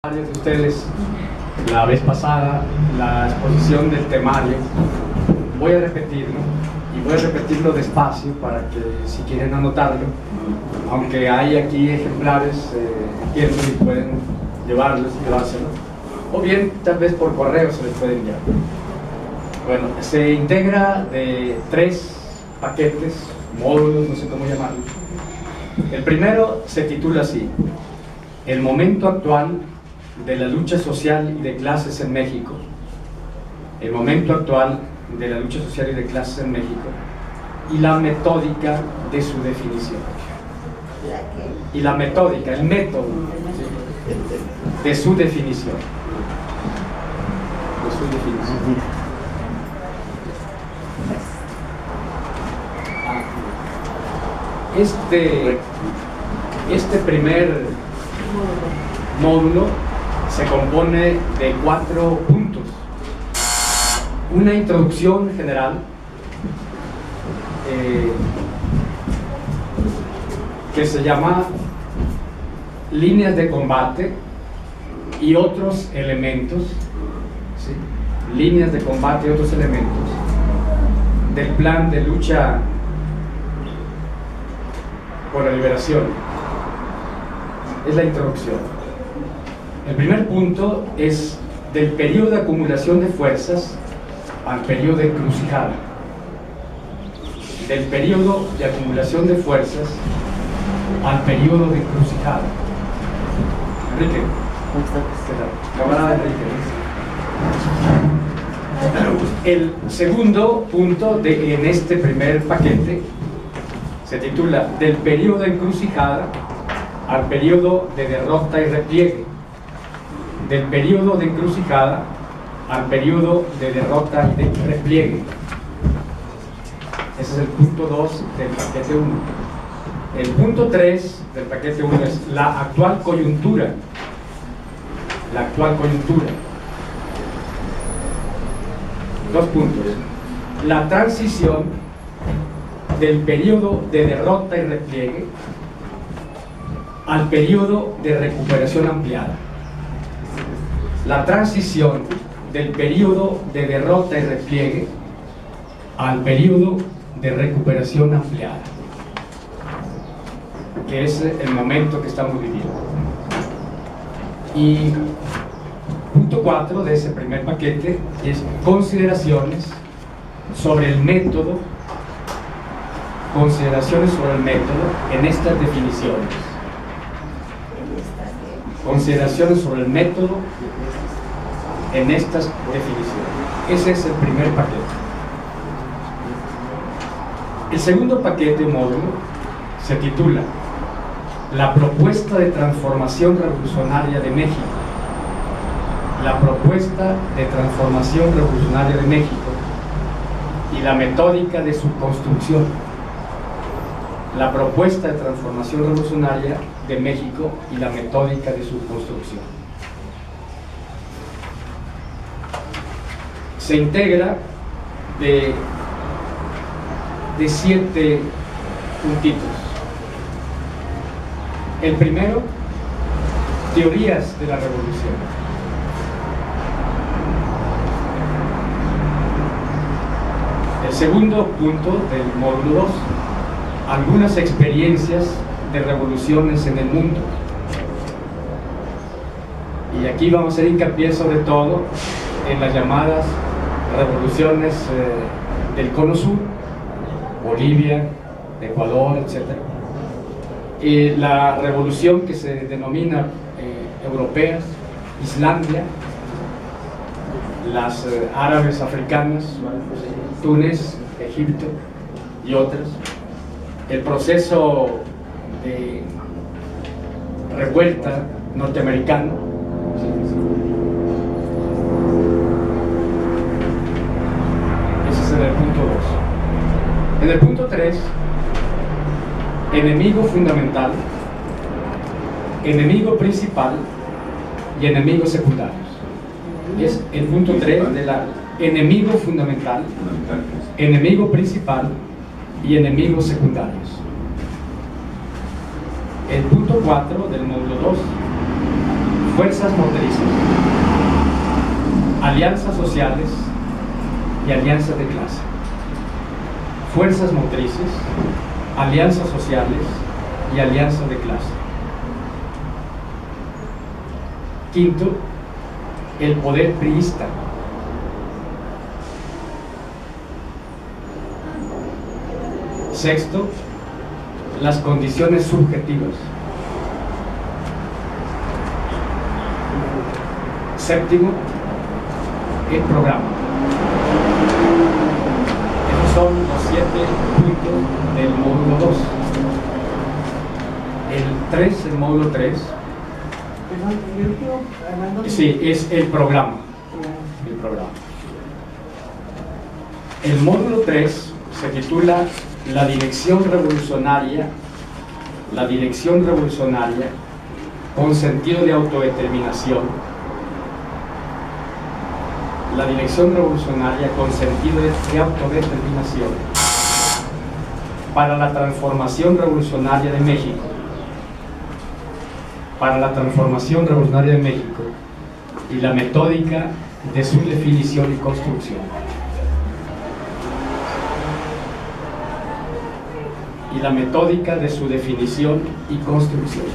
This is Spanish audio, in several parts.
Varios de ustedes la vez pasada la exposición del temario. Voy a repetirlo y voy a repetirlo despacio para que si quieren anotarlo, aunque hay aquí ejemplares, entiendo, y pueden llevarlos y llevárselo, o bien tal vez por correo se les puede enviar. Bueno, se integra de 3 paquetes, módulos, no sé cómo llamarlos. El primero se titula así: el momento actual de la lucha social y de clases en México. El momento actual de la lucha social y de clases en México y la metódica de su definición. Y la metódica, el método de su definición. De su definición. Este primer módulo se compone de 4 puntos. Una introducción general que se llama líneas de combate y otros elementos, ¿sí? Líneas de combate y otros elementos del plan de lucha por la liberación. Es la introducción. El primer punto es del periodo de acumulación de fuerzas al periodo de encrucijada. Del periodo de acumulación de fuerzas al periodo de encrucijada. Enrique, ¿qué tal? Camarada Enrique. El segundo punto en este primer paquete se titula del periodo de encrucijada al periodo de derrota y repliegue. Del periodo de encrucijada al periodo de derrota y de repliegue. Ese es el punto 2 del paquete 1. El punto 3 del paquete 1 es la actual coyuntura. La actual coyuntura. 2 puntos. La transición del periodo de derrota y repliegue al periodo de recuperación ampliada. La transición del periodo de derrota y repliegue al periodo de recuperación ampliada, que es el momento que estamos viviendo. Y punto 4 de ese primer paquete es consideraciones sobre el método, en estas definiciones. Consideraciones sobre el método en estas definiciones. Ese es el primer paquete. El segundo paquete o módulo se titula la propuesta de transformación revolucionaria de México. La propuesta de transformación revolucionaria de México y la metódica de su construcción. La propuesta de transformación revolucionaria de México y la metódica de su construcción. Se integra de 7 puntitos. El primero, teorías de la revolución. El segundo punto del módulo 2, algunas experiencias de revoluciones en el mundo. Y aquí vamos a hacer hincapié sobre todo en las llamadas revoluciones del Cono Sur, Bolivia, Ecuador, etc. Y la revolución que se denomina europeas, Islandia, las árabes africanas, Túnez, Egipto y otras. El proceso de revuelta norteamericano. Ese es en el punto 2. En el punto 3, enemigo fundamental, enemigo principal y enemigos secundarios. Es el punto 3 de la enemigo fundamental, enemigo principal y enemigos secundarios. El punto 4 del módulo 2, fuerzas motrices, alianzas sociales y alianzas de clase. Fuerzas motrices, alianzas sociales y alianzas de clase. Quinto, el poder priista. Sexto, las condiciones subjetivas. Séptimo, el programa. Esos son los 7 puntos del módulo 2. El módulo 3. Sí, es el programa. El programa. El módulo 3 se titula La dirección revolucionaria con sentido de autodeterminación. La dirección revolucionaria con sentido de autodeterminación para la transformación revolucionaria de México. Para la transformación revolucionaria de México y la metódica de su definición y construcción. Y la metódica de su definición y construcción.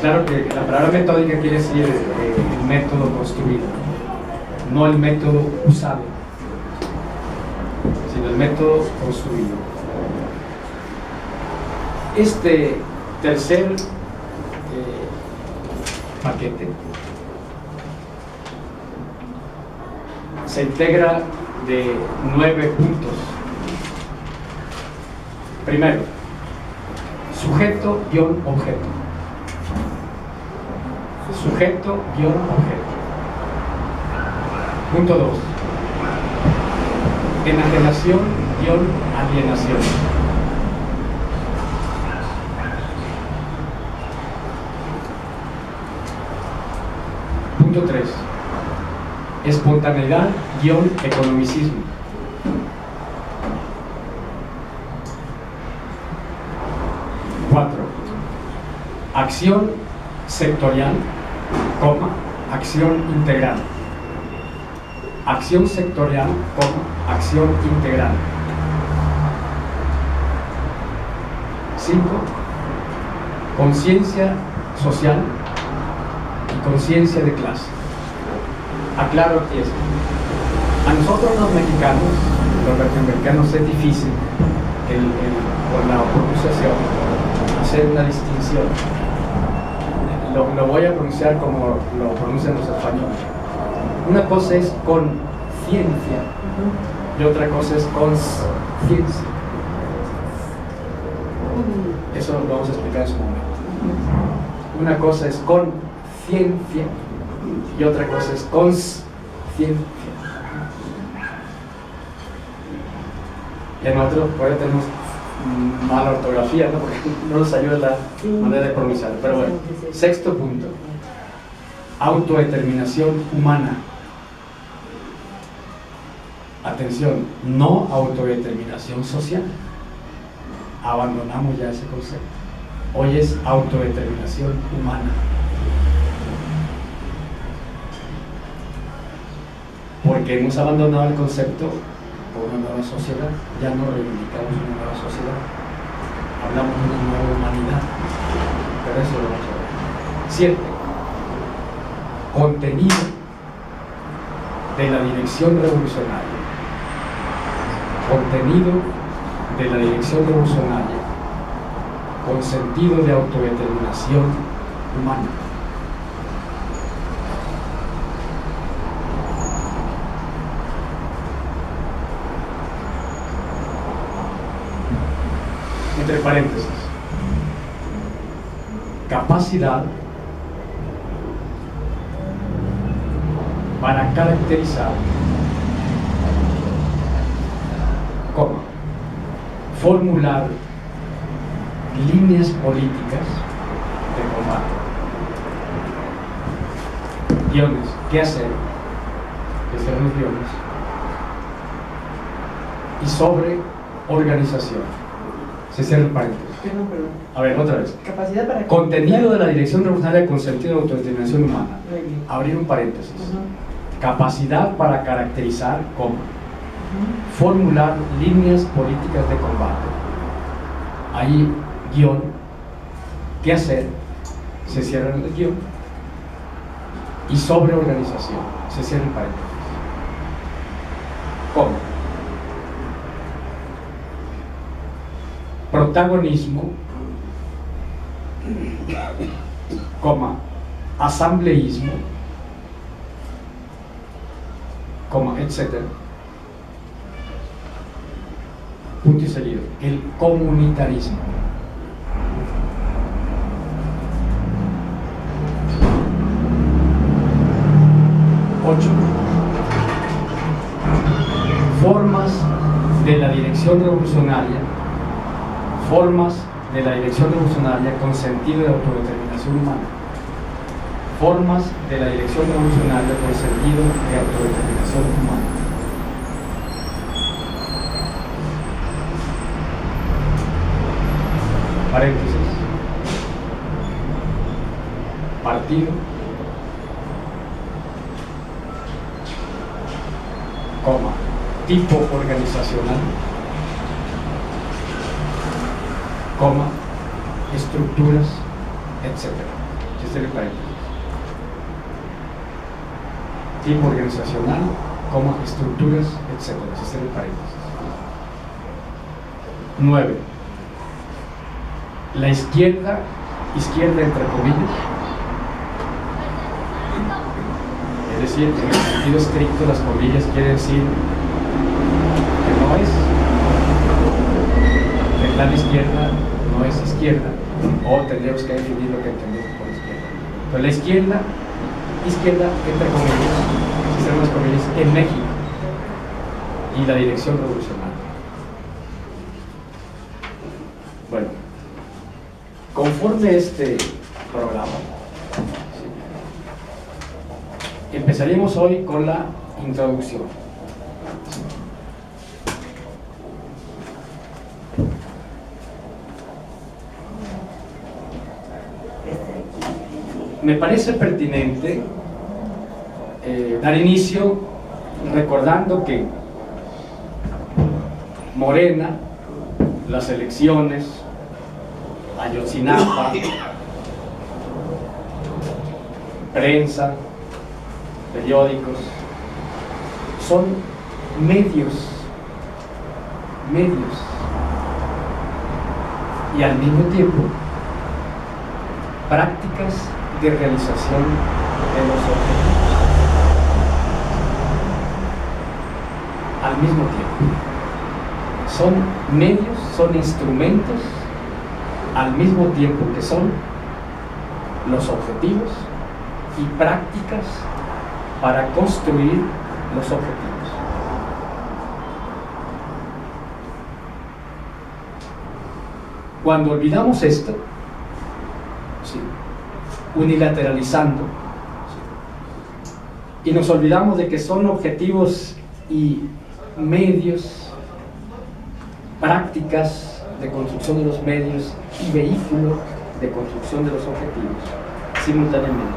Claro que la palabra metódica quiere decir el método construido, no el método usado, sino el método construido. Este tercer paquete se integra de 9 puntos. Primero, sujeto-objeto. Sujeto-objeto. Punto 2. Enajenación-alienación. Punto 3. Espontaneidad-economicismo. Acción sectorial, acción integral. Acción sectorial, acción integral. 5. Conciencia social y conciencia de clase. Aclaro aquí esto. A nosotros los mexicanos, los latinoamericanos, es difícil por la pronunciación hacer una distinción. Lo voy a pronunciar como lo pronuncian los españoles. Una cosa es conciencia y otra cosa es consciencia. Eso lo vamos a explicar en su momento. Una cosa es conciencia y otra cosa es consciencia. Y en otros, por ahí tenemos mala ortografía, ¿no? Porque no nos ayuda la manera de pronunciar. Pero bueno, sexto punto. Autodeterminación humana. Atención, no autodeterminación social. Abandonamos ya ese concepto. Hoy es autodeterminación humana. Porque hemos abandonado el concepto por una nueva sociedad. Ya no reivindicamos una nueva sociedad, hablamos de una nueva humanidad, pero eso lo vamos a ver. 7. Contenido de la dirección revolucionaria. Contenido de la dirección revolucionaria con sentido de autodeterminación humana. Entre paréntesis, capacidad para caracterizar, formular líneas políticas de combate, guiones, qué hacer, que serán los guiones, y sobre organización. Se cierra el paréntesis. Perdón. A ver, otra vez. Capacidad para... Contenido de la dirección revolucionaria con sentido de autodeterminación humana. Muy bien. Abrir un paréntesis. Ujú. Capacidad para caracterizar, coma, formular líneas políticas de combate. Ahí, guión, qué hacer, se cierra el guión. Y sobre organización, se cierra el paréntesis. Coma. Protagonismo, coma, asambleísmo, coma, etcétera. Punto y seguido. El comunitarismo. Ocho. Formas de la dirección revolucionaria. Formas de la dirección revolucionaria con sentido de autodeterminación humana. Formas de la dirección revolucionaria con sentido de autodeterminación humana. Paréntesis. Partido. Coma. Tipo organizacional. Coma, estructuras, etc. Este es el paréntesis. Tipo organizacional, coma, estructuras, etc. Este es el paréntesis. 9. La izquierda entre comillas, es decir, en el sentido estricto las comillas quiere decir que no es de tal izquierda, no es izquierda, o tendríamos que definir lo que entendemos por izquierda. Pero la izquierda entre comillas, existen unas comillas en México y la dirección revolucionaria. Bueno, conforme este programa, empezaremos hoy con la introducción. Me parece pertinente dar inicio recordando que Morena, las elecciones, Ayotzinapa, prensa, periódicos, son medios y al mismo tiempo prácticas de realización de los objetivos. Al mismo tiempo. Son medios, son instrumentos, al mismo tiempo que son los objetivos y prácticas para construir los objetivos. Cuando olvidamos esto, ¿sí?, unilateralizando, ¿sí?, y nos olvidamos de que son objetivos y medios, prácticas de construcción de los medios y vehículos de construcción de los objetivos simultáneamente,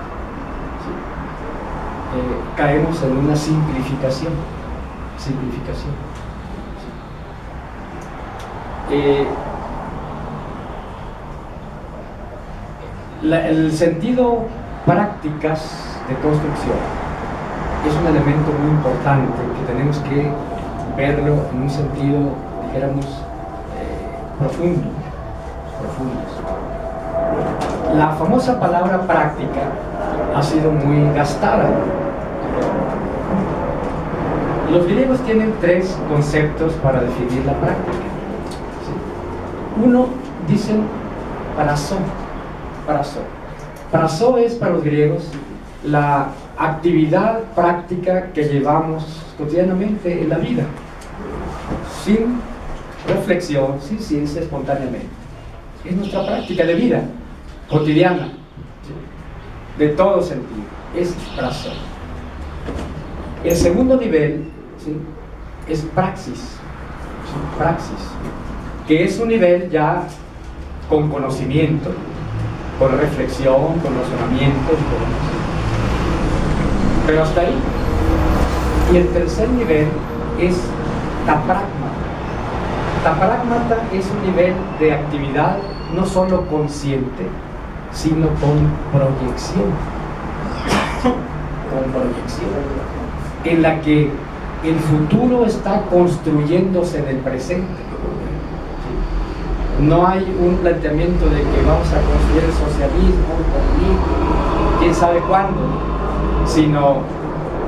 ¿sí?, caemos en una simplificación. ¿Sí? El sentido prácticas de construcción es un elemento muy importante que tenemos que verlo en un sentido, dijéramos, profundo. La famosa palabra práctica ha sido muy gastada. Los griegos tienen tres conceptos para definir la práctica, ¿sí? Uno, dicen prazo. Prazo es para los griegos la actividad práctica que llevamos cotidianamente en la vida, sin reflexión, sin ciencia, espontáneamente. Es nuestra práctica de vida cotidiana, ¿sí?, de todo sentido. Es prazo. El segundo nivel, ¿sí?, es praxis, ¿sí?, que es un nivel ya con conocimiento, con reflexión, con razonamiento, pero hasta ahí. Y el tercer nivel es taprágmata. Taprágmata es un nivel de actividad no solo consciente, sino con proyección. Con proyección, en la que el futuro está construyéndose en el presente. No hay un planteamiento de que vamos a construir el socialismo, el comunismo, quién sabe cuándo, sino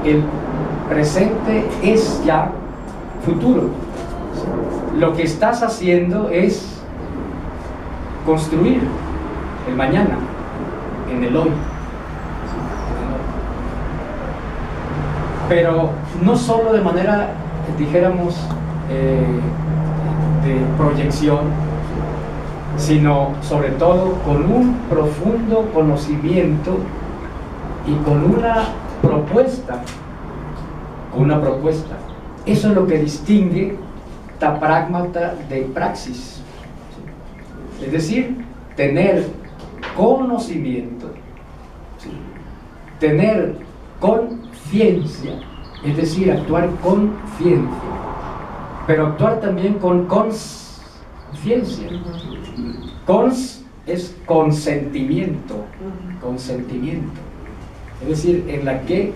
el presente es ya futuro. Lo que estás haciendo es construir el mañana en el hoy. Pero no solo de manera, dijéramos, de proyección, sino sobre todo con un profundo conocimiento y con una propuesta. Eso es lo que distingue taprágmata de praxis. Es decir, tener conocimiento, tener conciencia, es decir, actuar con ciencia, pero actuar también con conciencia. Cons es consentimiento, es decir, en la que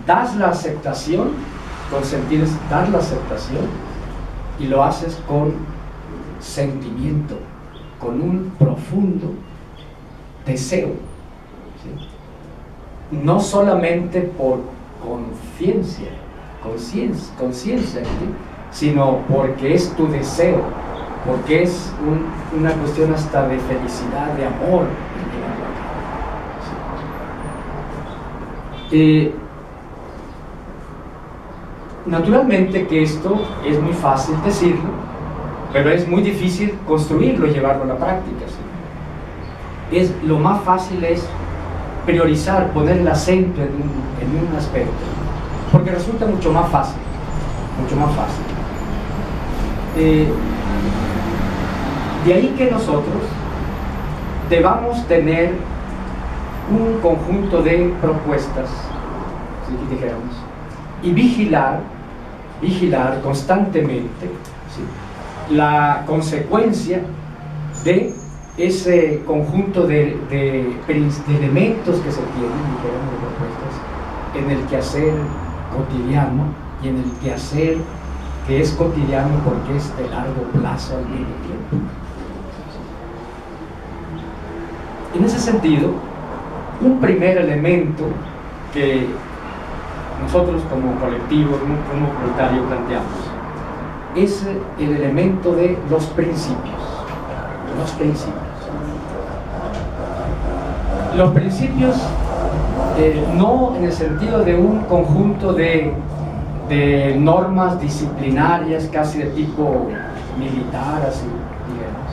das la aceptación, consentir es dar la aceptación, y lo haces con sentimiento, con un profundo deseo, ¿sí? No solamente por conciencia, ¿sí? Sino porque es tu deseo, porque es una cuestión hasta de felicidad, de amor. ¿Sí? Naturalmente que esto es muy fácil decirlo, pero es muy difícil construirlo y llevarlo a la práctica, ¿sí? Lo más fácil es priorizar, poner el acento en un aspecto, porque resulta mucho más fácil. De ahí que nosotros debamos tener un conjunto de propuestas, si dijéramos, y vigilar constantemente, ¿sí?, la consecuencia de ese conjunto de elementos que se tienen, dijéramos, de propuestas, en el quehacer cotidiano y en el quehacer que es cotidiano porque es de largo plazo al mismo tiempo. En ese sentido, un primer elemento que nosotros como colectivo, como voluntario planteamos, es el elemento de los principios. Los principios no en el sentido de un conjunto de normas disciplinarias casi de tipo militar, así, digamos,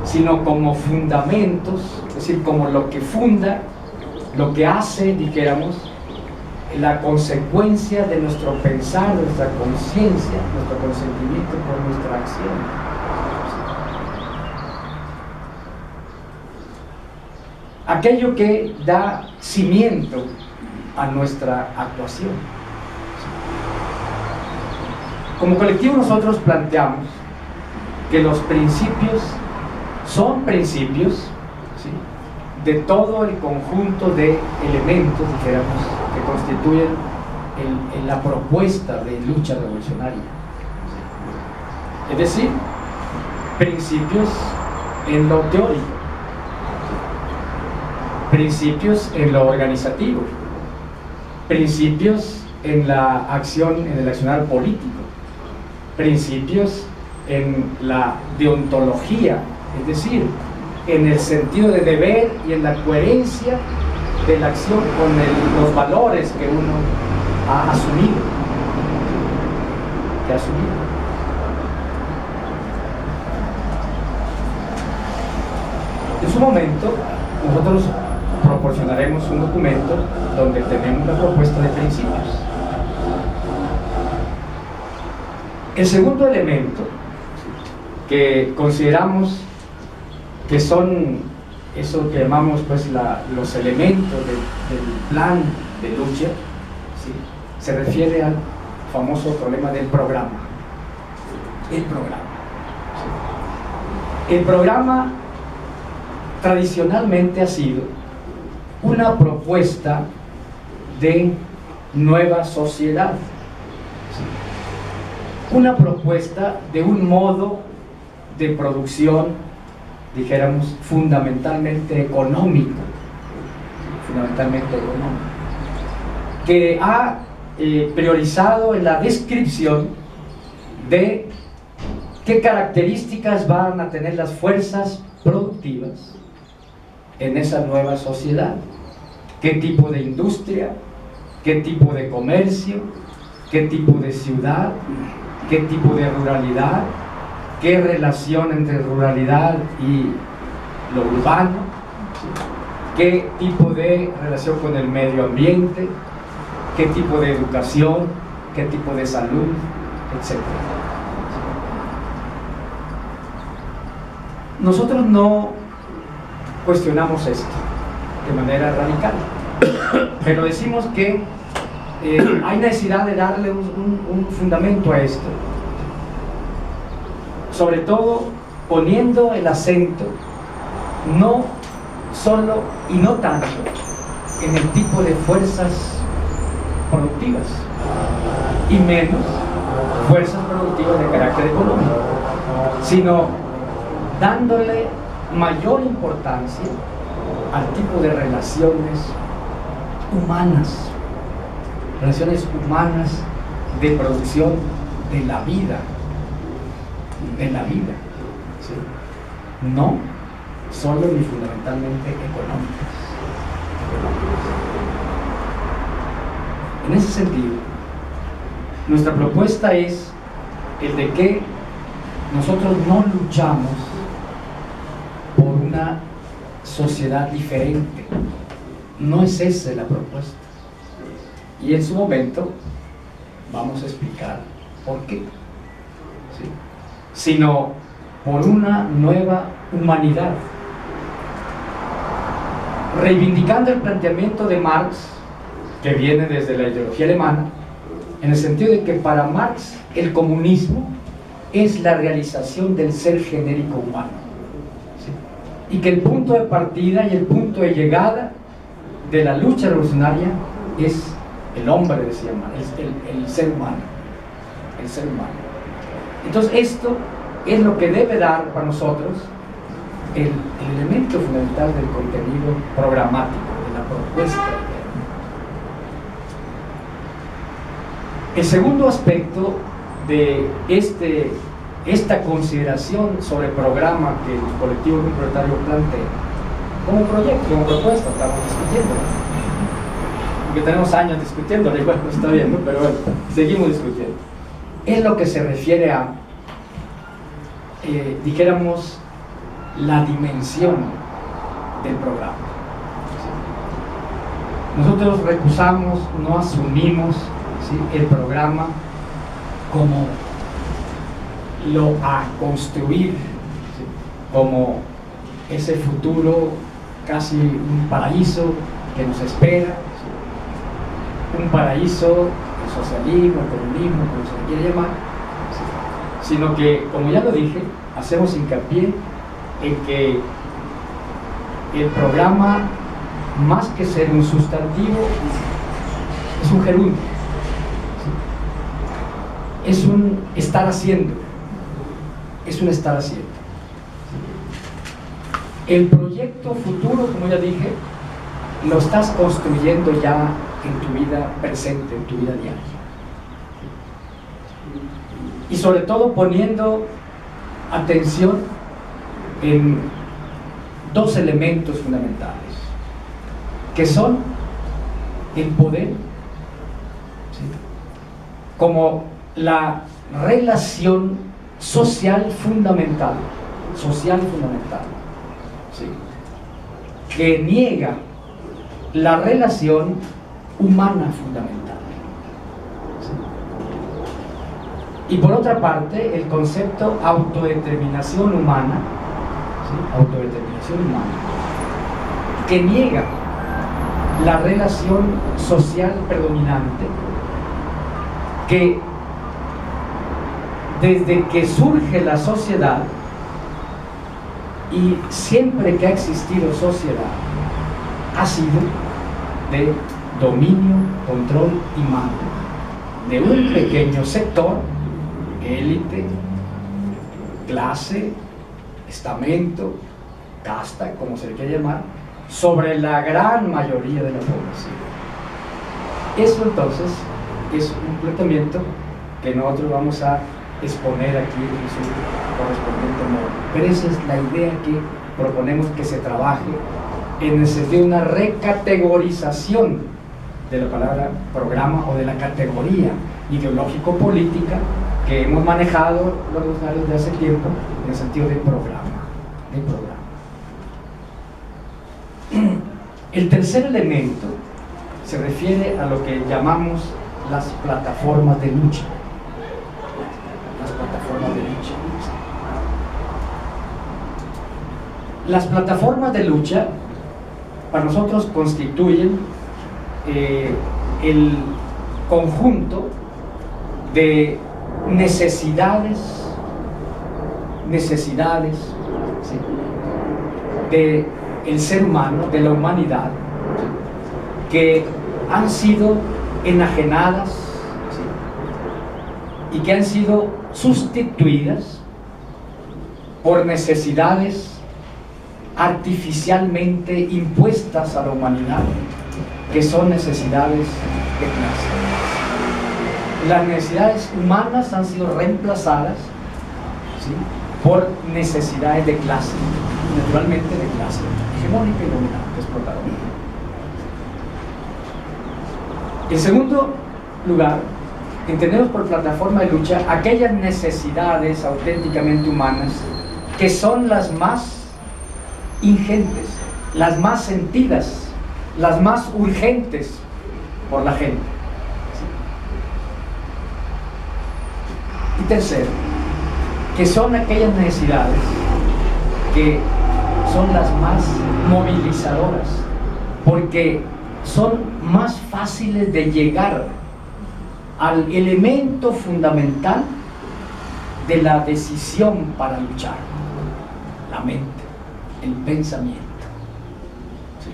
sino como fundamentos, es decir, como lo que funda, lo que hace, dijéramos, la consecuencia de nuestro pensar, de nuestra conciencia, nuestro consentimiento por nuestra acción. Aquello que da cimiento a nuestra actuación. Como colectivo nosotros planteamos que los principios son principios, ¿sí?, de todo el conjunto de elementos, dijéramos, que constituyen la propuesta de lucha revolucionaria. Es decir, principios en lo teórico, principios en lo organizativo, principios en la acción, en el accionar político, principios en la deontología, es decir, en el sentido de deber y en la coherencia de la acción con los valores que uno ha asumido, En su momento, nosotros proporcionaremos un documento donde tenemos la propuesta de principios. El segundo elemento que consideramos que son eso que llamamos pues los elementos del plan de lucha, ¿sí? Se refiere al famoso problema del programa. El programa. ¿Sí? El programa tradicionalmente ha sido una propuesta de nueva sociedad, ¿sí? Una propuesta de un modo de producción, dijéramos, fundamentalmente económico, que ha priorizado en la descripción de qué características van a tener las fuerzas productivas en esa nueva sociedad, qué tipo de industria, qué tipo de comercio, qué tipo de ciudad, qué tipo de ruralidad, qué relación entre ruralidad y lo urbano, qué tipo de relación con el medio ambiente, qué tipo de educación, qué tipo de salud, etc. Nosotros no cuestionamos esto de manera radical, pero decimos que hay necesidad de darle un fundamento a esto, sobre todo poniendo el acento no solo y no tanto en el tipo de fuerzas productivas y menos fuerzas productivas de carácter económico, sino dándole mayor importancia al tipo de relaciones humanas de producción de la vida, ¿sí? No solo ni fundamentalmente económicas. En ese sentido, nuestra propuesta es el de que nosotros no luchamos por una sociedad diferente. No es esa la propuesta. Y en su momento vamos a explicar por qué. ¿Sí? Sino por una nueva humanidad. Reivindicando el planteamiento de Marx, que viene desde la ideología alemana, en el sentido de que para Marx el comunismo es la realización del ser genérico humano, ¿sí? Y que el punto de partida y el punto de llegada de la lucha revolucionaria es el hombre, decía Marx, el ser humano, el ser humano. Entonces esto es lo que debe dar para nosotros el elemento fundamental del contenido programático, de la propuesta. El segundo aspecto de esta consideración sobre el programa que el colectivo proletario plantea, como proyecto, como propuesta, estamos discutiendo, porque tenemos años discutiendo, igual no está bien, ¿no? Pero bueno, seguimos discutiendo. Es lo que se refiere a, dijéramos, la dimensión del programa. Nosotros recusamos, no asumimos, ¿sí?, el programa como lo a construir, ¿sí?, como ese futuro, casi un paraíso que nos espera, ¿sí?, un paraíso, el socialismo, el comunismo, como se le quiere llamar, ¿sí?, sino que, como ya lo dije, hacemos hincapié en que el programa, más que ser un sustantivo, es un gerundio, ¿sí?, es un estar haciendo, es un estar haciendo. El proyecto futuro, como ya dije, lo estás construyendo ya en tu vida presente, en tu vida diaria, y sobre todo poniendo atención en dos elementos fundamentales, que son el poder, ¿sí?, como la relación social fundamental, ¿sí?, que niega la relación humana fundamental, ¿sí?, y por otra parte el concepto autodeterminación humana, ¿sí? Autodeterminación humana, que niega la relación social predominante, que desde que surge la sociedad y siempre que ha existido sociedad, ha sido de dominio, control y mando de un pequeño sector, élite, clase, estamento, casta, como se le quiera llamar, sobre la gran mayoría de la población. Eso entonces es un planteamiento que nosotros vamos a exponer aquí en su correspondiente modo. Pero esa es la idea que proponemos que se trabaje en el sentido de una recategorización de la palabra programa o de la categoría ideológico-política que hemos manejado los usuarios de hace tiempo en el sentido de programa. El tercer elemento se refiere a lo que llamamos las plataformas de lucha. Las plataformas de lucha. Las plataformas de lucha para nosotros constituyen el conjunto de necesidades, ¿sí? del ser humano, de la humanidad, que han sido enajenadas, ¿sí? y que han sido sustituidas por necesidades artificialmente impuestas a la humanidad, que son necesidades de clase. Las necesidades humanas han sido reemplazadas, ¿sí? por necesidades de clase, naturalmente de clase hegemónica y dominante, explotadora. En segundo lugar, entendemos por plataforma de lucha aquellas necesidades auténticamente humanas que son las más ingentes, las más sentidas, las más urgentes por la gente. Y tercero, que son aquellas necesidades que son las más movilizadoras, porque son más fáciles de llegar al elemento fundamental de la decisión para luchar: la mente, el pensamiento. ¿Sí?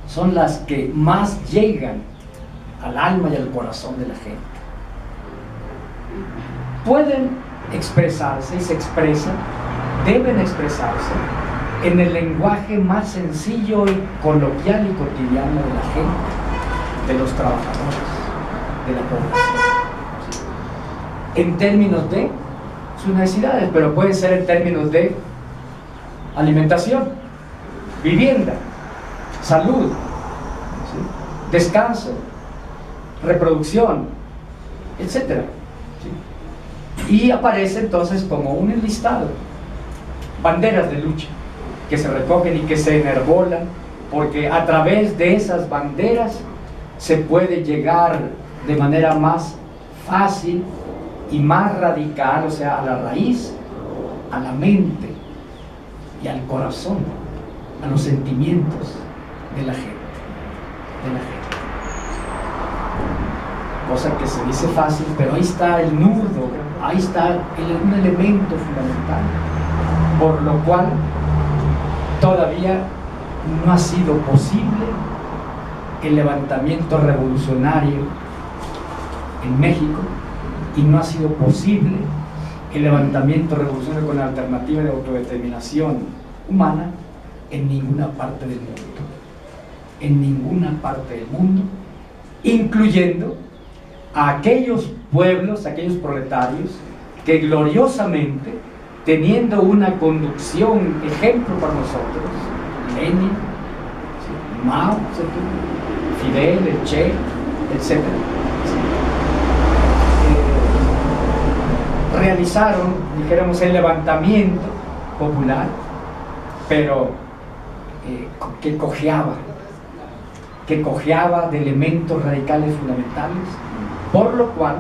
Son las que más llegan al alma y al corazón de la gente. Pueden expresarse y se expresan, deben expresarse en el lenguaje más sencillo y coloquial y cotidiano de la gente, de los trabajadores, de la población, ¿sí? En términos de sus necesidades, pero pueden ser en términos de alimentación, vivienda, salud, ¿sí? descanso, reproducción, etcétera. Y aparece entonces como un enlistado, banderas de lucha que se recogen y que se enarbolan, porque a través de esas banderas se puede llegar de manera más fácil y más radical, o sea, a la raíz, a la mente y al corazón, a los sentimientos de la gente, cosa que se dice fácil, pero ahí está el nudo, ahí está un elemento fundamental, por lo cual todavía no ha sido posible el levantamiento revolucionario en México, y no ha sido posible el levantamiento revolucionario con la alternativa de autodeterminación humana en ninguna parte del mundo, incluyendo a aquellos pueblos, aquellos proletarios que gloriosamente, teniendo una conducción ejemplo para nosotros, Lenin, Mao Zedong, Fidel, el Che, etc., realizaron, dijéramos, el levantamiento popular, pero que cojeaba de elementos radicales fundamentales, por lo cual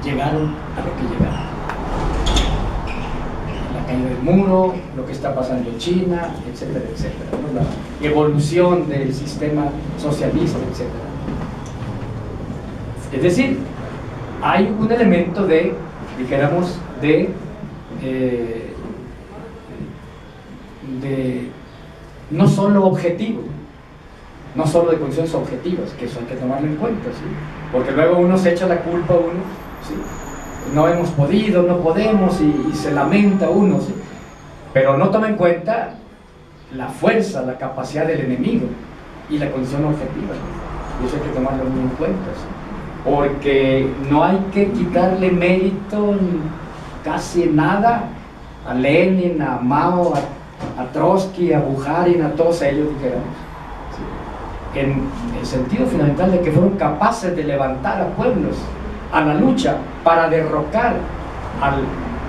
llegaron a lo que llegaron. caída del muro, lo que está pasando en China, etcétera, etcétera, ¿no? La evolución del sistema socialista, etcétera. Es decir, hay un elemento de, dijéramos, de no solo objetivo, no solo de condiciones objetivas, que eso hay que tomarlo en cuenta, ¿sí? Porque luego uno se echa la culpa a uno, ¿sí? No hemos podido, no podemos, y se lamenta uno, ¿sí? Pero no toma en cuenta la fuerza, la capacidad del enemigo y la condición objetiva, ¿sí? Y eso hay que tomarlo muy en cuenta, ¿sí? Porque no hay que quitarle mérito casi nada a Lenin, a Mao, a Trotsky, a Bukharin, a todos ellos, dijéramos, ¿sí? En el sentido fundamental de que fueron capaces de levantar a pueblos a la lucha para derrocar al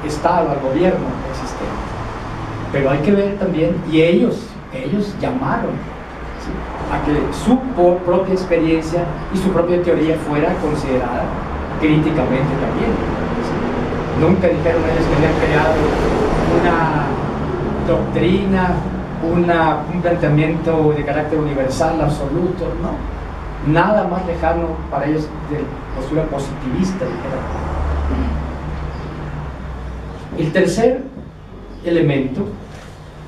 Estado, al gobierno existente. Pero hay que ver también, y ellos llamaron, ¿sí?, a que su propia experiencia y su propia teoría fuera considerada críticamente también, ¿sí? Nunca dijeron ellos que habían creado una doctrina, un planteamiento de carácter universal, absoluto, no. Nada más lejano para ellos de postura positivista, dijera. El tercer elemento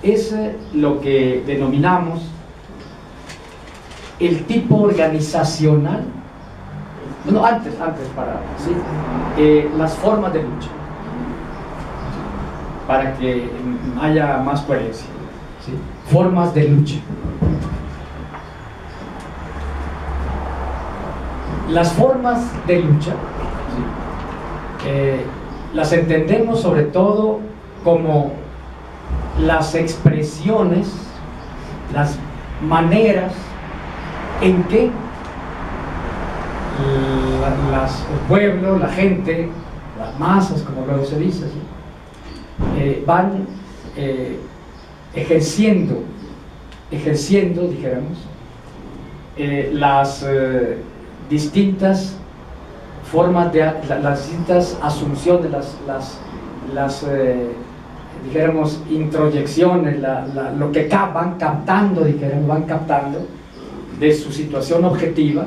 es lo que denominamos el tipo organizacional. Bueno, antes para, ¿sí?, las formas de lucha, para que haya más coherencia, ¿sí? Formas de lucha. Las formas de lucha, ¿sí?, las entendemos sobre todo como las expresiones, las maneras en que el pueblo, la gente, las masas, como luego se dice, ¿sí?, van ejerciendo, dijéramos, las distintas formas de las distintas asunciones, dijéramos, introyecciones, lo que van captando, dijéramos, van captando de su situación objetiva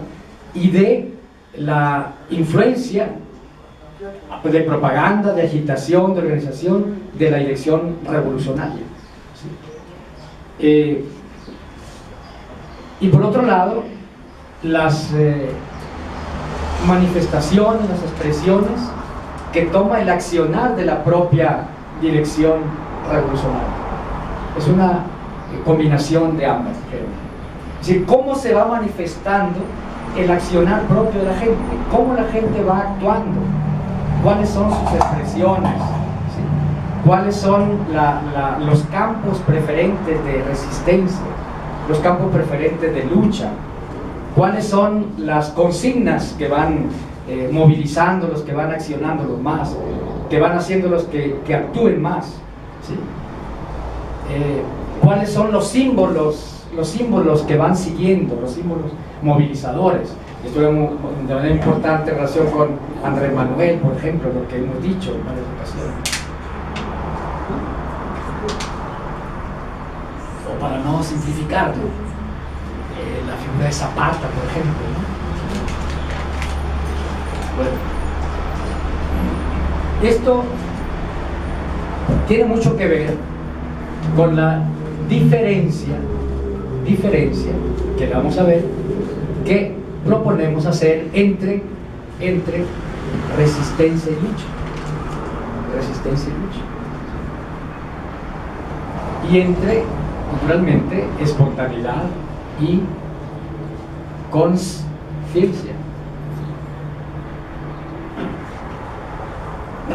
y de la influencia de propaganda, de agitación, de organización de la dirección revolucionaria, ¿sí? Y por otro lado, las manifestaciones, las expresiones que toma el accionar de la propia dirección revolucionaria. Es una combinación de ambas, es decir, cómo se va manifestando el accionar propio de la gente, cómo la gente va actuando, cuáles son sus expresiones, ¿sí?, cuáles son los campos preferentes de resistencia, los campos preferentes de lucha, cuáles son las consignas que van movilizando, los que van accionando los más, que van haciendo los que actúen más, ¿sí? Cuáles son los símbolos que van siguiendo, los símbolos movilizadores. Esto es de manera importante en relación con Andrés Manuel, por ejemplo, lo que hemos dicho en varias ocasiones. O para no simplificarlo, la figura de Zapata, por ejemplo, ¿no? Bueno, esto tiene mucho que ver con la diferencia que vamos a ver, que proponemos hacer entre resistencia y lucha. Y entre, naturalmente, espontaneidad y conciencia.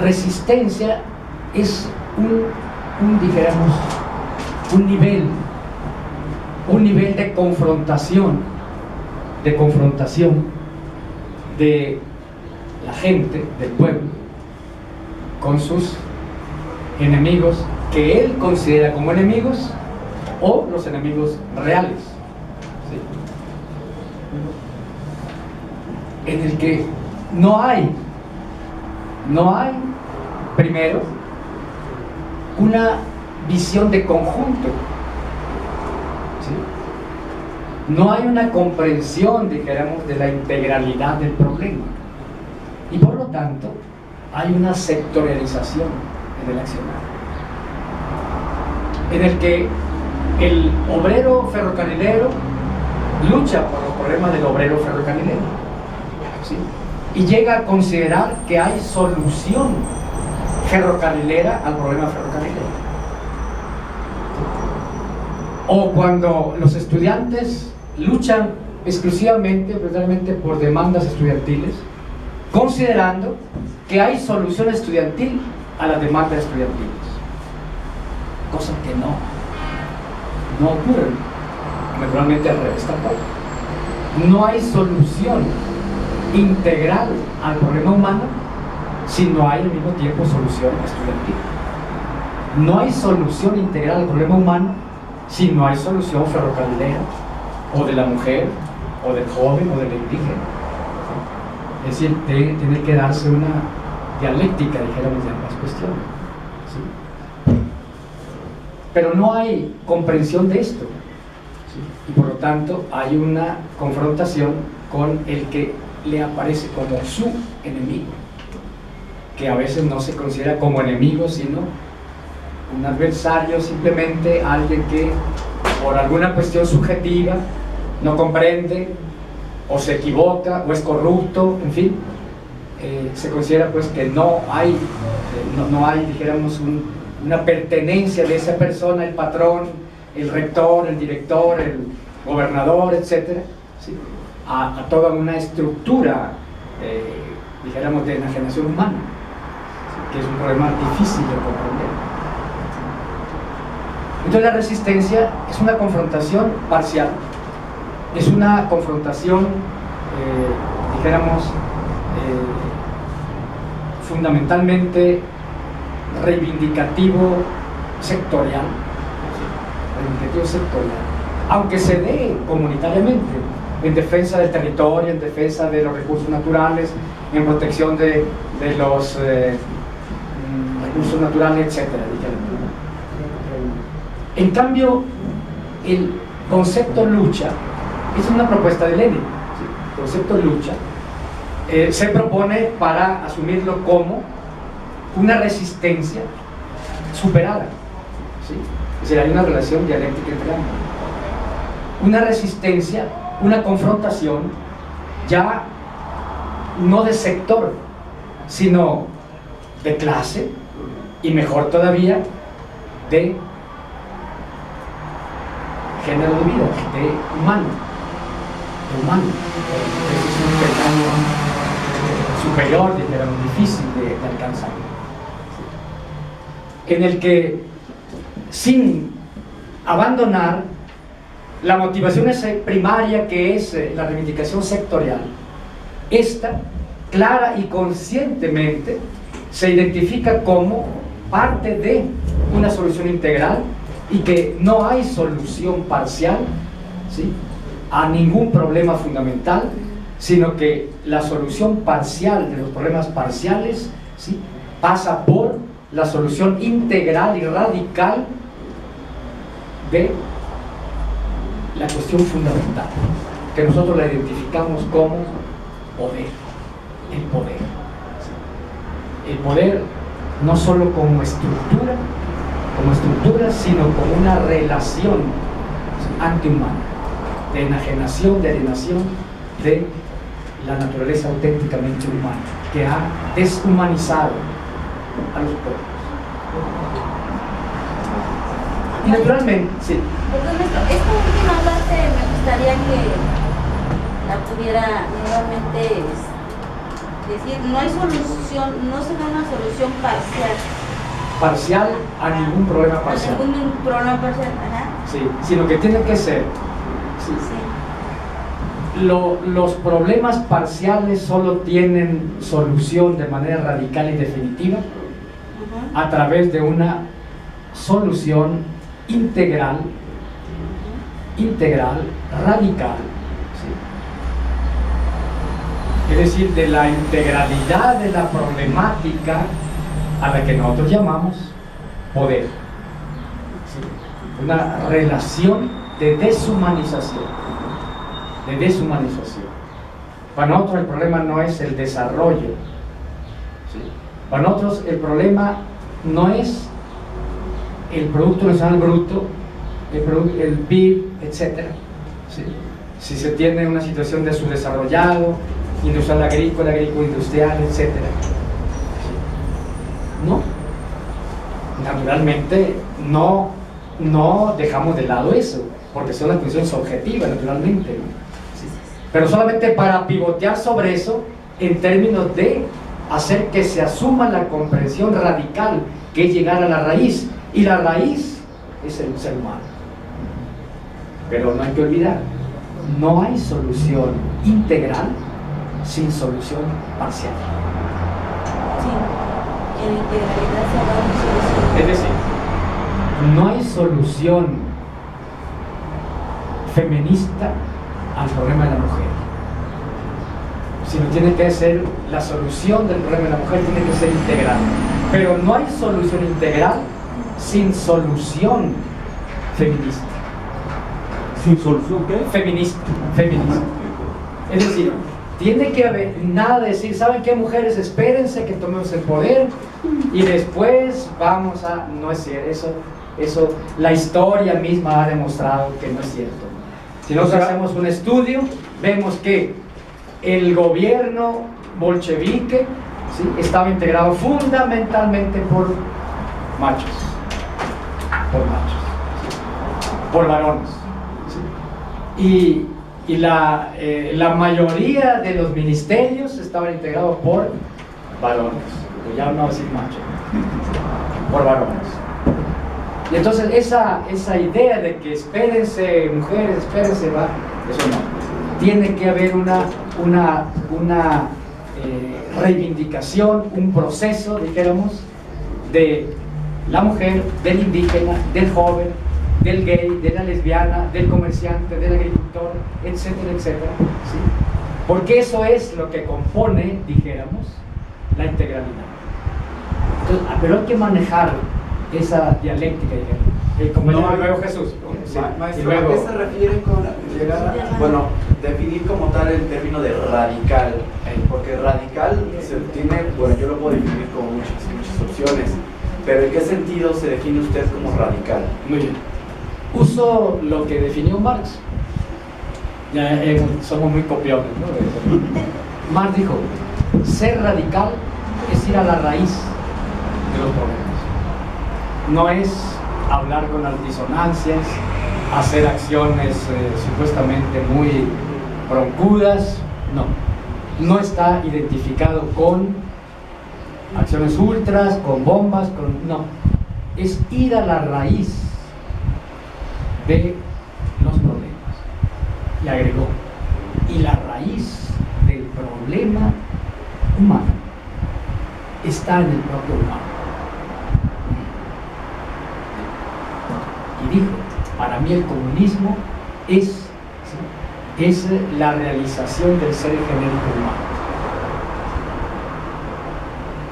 Resistencia es dijéramos, un nivel de confrontación de la gente, del pueblo, con sus enemigos que él considera como enemigos o los enemigos reales, ¿sí?, en el que no hay primero una visión de conjunto, ¿sí? No hay una comprensión, dijéramos, de la integralidad del problema, y por lo tanto hay una sectorialización en el accionar, en el que el obrero ferrocarrilero lucha por los problemas del obrero ferrocarrilero, ¿sí? Y llega a considerar que hay solución ferrocarrilera al problema ferrocarrilero. O cuando los estudiantes luchan exclusivamente, verdaderamente, por demandas estudiantiles, considerando que hay solución estudiantil a las demandas estudiantiles, cosa que no ocurre. Naturalmente al revés tampoco. No hay solución integral al problema humano si no hay al mismo tiempo solución estudiantil. No hay solución integral al problema humano si no hay solución ferrocarrilera, o de la mujer, o del joven, o del indígena. Es decir, tiene que darse una dialéctica, dijéramos, de ambas cuestiones, ¿sí? Pero no hay comprensión de esto, ¿sí? Y por lo tanto hay una confrontación con el que le aparece como su enemigo, que a veces no se considera como enemigo, sino un adversario, simplemente alguien que por alguna cuestión subjetiva no comprende, o se equivoca, o es corrupto, en fin, se considera pues que no hay, dijéramos, una pertenencia de esa persona, el patrón, el rector, el director, el gobernador, etcétera, ¿sí? a toda una estructura, dijéramos, de enajenación humana, ¿sí? Que es un problema difícil de comprender. Entonces la resistencia es una confrontación parcial, es una confrontación, dijéramos, fundamentalmente reivindicativo sectorial, aunque se dé comunitariamente, en defensa del territorio, en defensa de los recursos naturales, en protección de los recursos naturales, etcétera. En cambio, el concepto lucha es una propuesta de Lenin, ¿sí? El concepto lucha se propone para asumirlo como una resistencia superada, ¿sí? Es decir, hay una relación dialéctica entre ambos. Una resistencia, una confrontación ya no de sector, sino de clase, y mejor todavía, de género de vida, de humano. Ese es un peldaño superior, dijéramos, difícil de alcanzar, en el que, sin abandonar la motivación primaria que es la reivindicación sectorial, esta clara y conscientemente se identifica como parte de una solución integral, y que no hay solución parcial, ¿sí?, a ningún problema fundamental, sino que la solución parcial de los problemas parciales, ¿sí?, pasa por la solución integral y radical de la cuestión fundamental, que nosotros la identificamos como poder, el poder. ¿Sí? El poder no solo como estructura, sino como una relación antihumana, de enajenación, de alienación de la naturaleza auténticamente humana, que ha deshumanizado a los pueblos. Y naturalmente, sí. Perdón, esta última parte me gustaría que la pudiera nuevamente decir. No hay solución, no se da una solución parcial A ningún problema parcial. A ningún problema parcial, ajá. Sí, sino que tiene que ser. Sí. Sí. Los problemas parciales solo tienen solución de manera radical y definitiva a través de una solución integral, radical, ¿sí? Es decir, de la integralidad de la problemática a la que nosotros llamamos poder. ¿Sí? Una relación de deshumanización. De deshumanización. Para nosotros el problema no es el desarrollo. ¿Sí? Para nosotros el problema no es el Producto Nacional Bruto, el PIB, etc. ¿Sí? Si se tiene una situación de subdesarrollado, industrial agrícola, agrícola industrial, etc. ¿Sí? No. Naturalmente no dejamos de lado eso, porque son las condiciones objetivas, naturalmente, ¿no? Pero solamente para pivotear sobre eso en términos de hacer que se asuma la comprensión radical, que es llegar a la raíz, y la raíz es el ser humano. Pero no hay que olvidar, no hay solución integral sin solución parcial. Sí, en integralidad se da una solución. Es decir, no hay solución feminista al problema de la mujer, sino tiene que ser la solución del problema de la mujer, tiene que ser integral. Pero no hay solución integral sin solución feminista. ¿Sin solución qué? Feminista. Es decir, tiene que haber, nada de decir, ¿saben qué, mujeres? Espérense que tomemos el poder y después vamos a... No es cierto, eso la historia misma ha demostrado que no es cierto. Si nosotros hacemos un estudio, vemos que el gobierno bolchevique, ¿sí?, estaba integrado fundamentalmente por machos, por varones, ¿sí? Y la mayoría de los ministerios estaban integrados por varones, ya no decir machos, por varones. Y entonces esa idea de que espérense mujeres, espérense, va, eso no. Tiene que haber una reivindicación, un proceso, dijéramos, de la mujer, del indígena, del joven, del gay, de la lesbiana, del comerciante, del agricultor, etcétera, etcétera, ¿sí? Porque eso es lo que compone, dijéramos, la integralidad. Entonces, pero hay que manejar esa dialéctica, como no, luego Jesús. Sí. Maestro, ¿a qué se refiere con llegar a, bueno, definir como tal el término de radical? Porque radical se tiene, bueno, yo lo puedo definir con muchas opciones, pero ¿en qué sentido se define usted como radical? Muy bien. Uso lo que definió Marx. Ya somos muy copiones, ¿no? Marx dijo, ser radical es ir a la raíz de los problemas. No es hablar con altisonancias, hacer acciones supuestamente muy broncudas, no está identificado con acciones ultras, con bombas, no, es ir a la raíz de los problemas. Y agregó, y la raíz del problema humano está en el propio humano. Y dijo, para mí el comunismo es la realización del ser genérico humano.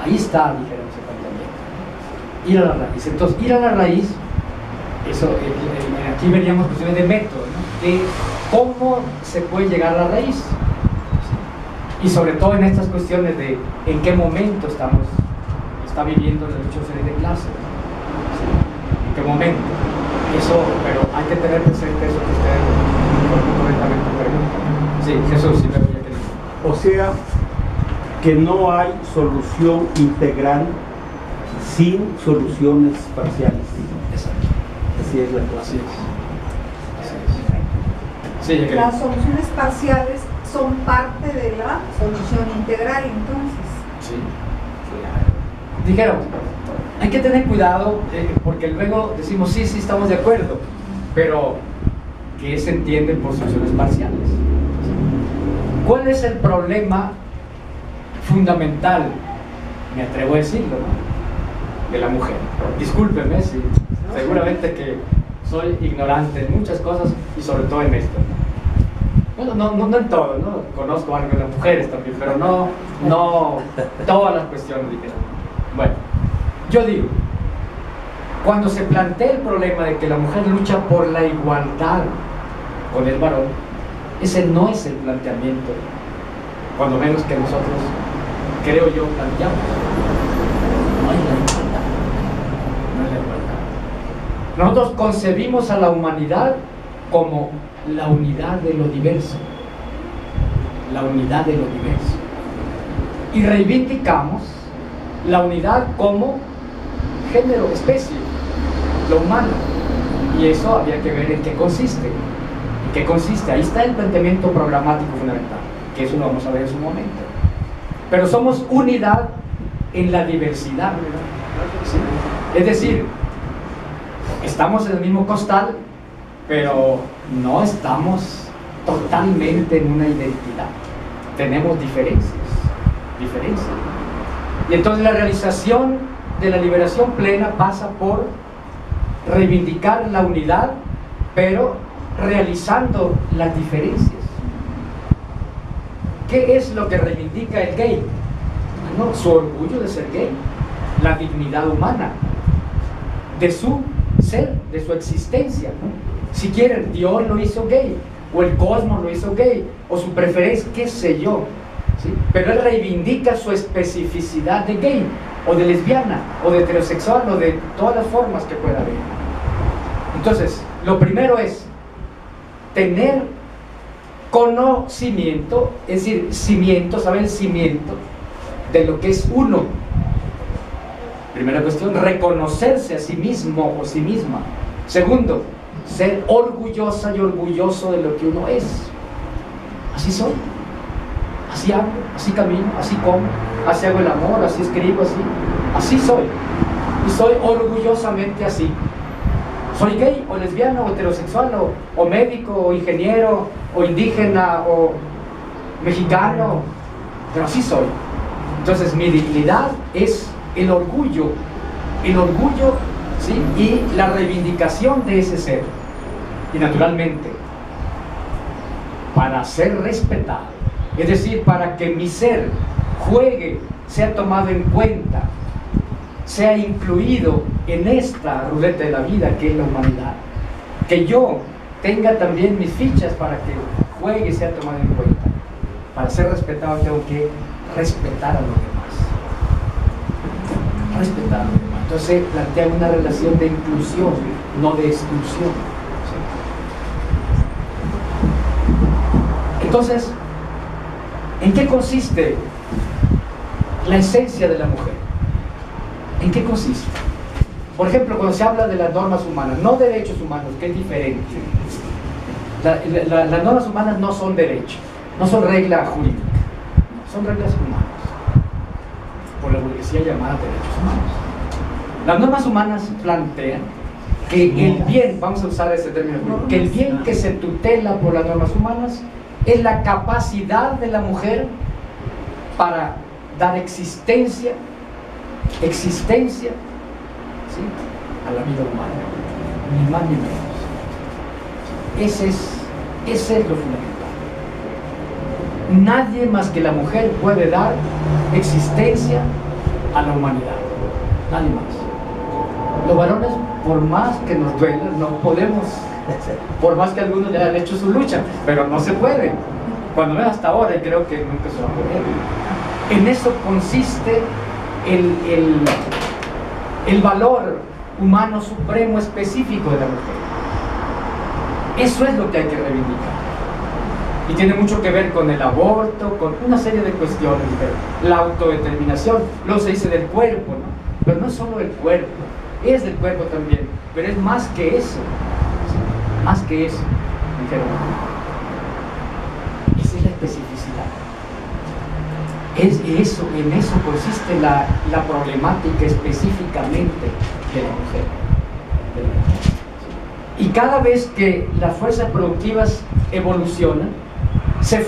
Ahí está, dijéramos, el planteamiento. Ir a la raíz. Entonces, ir a la raíz, eso, aquí veríamos cuestiones de método, ¿no? De cómo se puede llegar a la raíz. Y sobre todo en estas cuestiones de en qué momento está viviendo la lucha social de clase, ¿sí? En qué momento. Eso, pero hay que tener presente eso que usted correctamente pregunta. Sí, Jesús, sí me voy a querer. O sea, que no hay solución integral sin soluciones parciales. Exacto. Así es la clase. Sí, ya que... Las soluciones parciales son parte de la solución integral, entonces. Sí. Dijeron, hay que tener cuidado porque luego decimos sí, estamos de acuerdo, pero ¿qué se entiende por soluciones parciales? ¿Cuál es el problema fundamental, me atrevo a decirlo, ¿no?, de la mujer? Discúlpeme si seguramente que soy ignorante en muchas cosas y sobre todo en esto, ¿no? Bueno, no en todo, ¿no? Conozco algo de las mujeres también, pero no todas las cuestiones, dijeron. Bueno, yo digo, Cuando se plantea el problema de que la mujer lucha por la igualdad con el varón, ese no es el planteamiento, cuando menos que nosotros, creo yo, planteamos. No hay la igualdad. No hay la igualdad. Nosotros concebimos a la humanidad como la unidad de lo diverso. La unidad de lo diverso. Y reivindicamos la unidad como género, especie, lo humano. Y eso había que ver en qué consiste. ¿En qué consiste? Ahí está el planteamiento programático fundamental, que eso lo vamos a ver en su momento. Pero somos unidad en la diversidad, ¿sí? Es decir, estamos en el mismo costal, pero no estamos totalmente en una identidad. Tenemos diferencias. Y entonces la realización de la liberación plena pasa por reivindicar la unidad, pero realizando las diferencias. ¿Qué es lo que reivindica el gay? Bueno, su orgullo de ser gay, la dignidad humana, de su ser, de su existencia. Si quieren, Dios lo hizo gay, o el cosmos lo hizo gay, o su preferencia, qué sé yo, ¿sí? Pero él reivindica su especificidad de gay, o de lesbiana, o de heterosexual, o de todas las formas que pueda haber. Entonces, lo primero es tener conocimiento, es decir, cimiento, saber el cimiento de lo que es uno. Primera cuestión, reconocerse a sí mismo o sí misma. Segundo, ser orgullosa y orgulloso de lo que uno es. Así soy, así hablo, así camino, así como, así hago el amor, así escribo, así soy. Y soy orgullosamente así. Soy gay o lesbiano o heterosexual o médico o ingeniero o indígena o mexicano, pero así soy. Entonces mi dignidad es el orgullo, ¿sí? Y la reivindicación de ese ser. Y naturalmente, para ser respetado, es decir, para que mi ser juegue, sea tomado en cuenta, sea incluido en esta ruleta de la vida que es la humanidad, que yo tenga también mis fichas para que juegue y sea tomado en cuenta. Para ser respetado tengo que respetar a los demás. Respetar a los demás. Entonces plantea una relación de inclusión, no de exclusión. ¿Sí? Entonces, ¿en qué consiste la esencia de la mujer? ¿En qué consiste? Por ejemplo, cuando se habla de las normas humanas, no derechos humanos, que es diferente. Las normas humanas no son derechos, no son reglas jurídicas, son reglas humanas, por la burguesía llamada derechos humanos. Las normas humanas plantean que el bien, vamos a usar este término, que el bien que se tutela por las normas humanas es la capacidad de la mujer para dar existencia, ¿sí?, a la vida humana, ni más ni menos. Ese es lo fundamental. Nadie más que la mujer puede dar existencia a la humanidad, nadie más. Los varones, por más que nos duela, no podemos, por más que algunos le hayan hecho su lucha, pero no se puede. Cuando ven hasta ahora, y creo que nunca se va a poder. En eso consiste el valor humano supremo específico de la mujer. Eso es lo que hay que reivindicar. Y tiene mucho que ver con el aborto, con una serie de cuestiones, la autodeterminación. Luego se dice del cuerpo, ¿no? Pero no es solo el cuerpo, es del cuerpo también, pero es más que eso, ¿sí? Más que eso, dijeron. Esa es la especificidad. Es eso, en eso consiste la problemática específicamente de la mujer. Y cada vez que las fuerzas productivas evolucionan, se